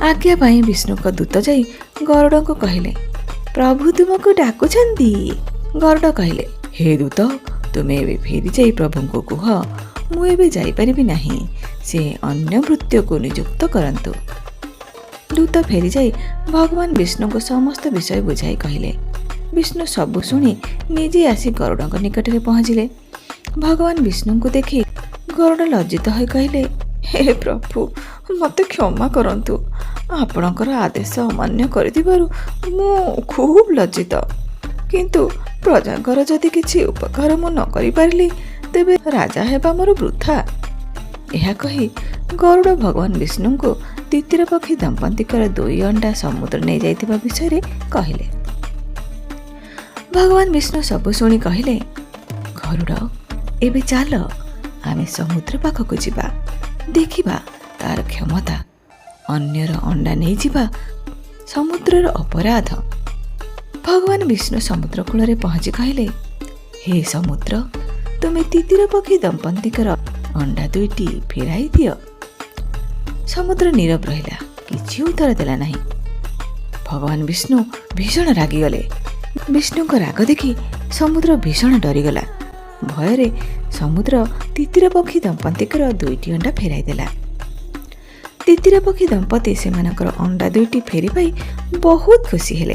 आज्ञा पाई विष्णुक दूत जाई गरुड़ को कहले, प्रभु तुमको डाकुछंती। गरुड़ कहले, हे दूत, तुमे एबे फेरी जाई प्रभु को कुह, मु एबे जाई परिबि नाही, से अन्य भृत्य को नियुक्त करंतु। दूत फेरी जाई भगवान विष्णु को समस्त विषय बुझाई कहले। विष्णु सबु शुणी निजे आसी गरुड़ निकट में पहुँचिले। भगवान विष्णु को देखि गरुड़ लज्जित होई कहले, हे प्रभु, मते क्षमा करंतु, आपणकर आदेश अमान्य करिदिबारु मु खूब लज्जित, किंतु प्रजांकर जदि किछि उपकार मु न करि पारिली तेबे राजा हेबा मोर वृथा। यह कही गरुड़ भगवान विष्णु को तितिर पक्षी दंपतिकर 2 अंडा समुद्र नहीं जाइतिबा विषय कहले। भगवान विष्णु सबु शुणी कहले, गरुड़, एबे चाल आमे समुद्र पाखक जिबा, देखिबा तार क्षमता, अन्यर अंडा नहीं जिबा समुद्रर अपराध। भगवान विष्णु समुद्र कूल पहुंची कहले, हे समुद्र, तुमे तितिर पक्षी दंपतिकर अंडा 2टी फेराई दियो। समुद्र नीरव रहिला, किछि उत्तर देला नहीं। भगवान विष्णु भीषण रागिगले। विष्णु को राग देखि समुद्र भीषण डरीगला। भୟରେ समुद्र तितिर पक्षी दंपतिकर 2टी अंडा फेराई देला। तितिर पक्षी दंपति सेमानकर अंडा 2टी फेरी पाई बहुत खुशी हेले।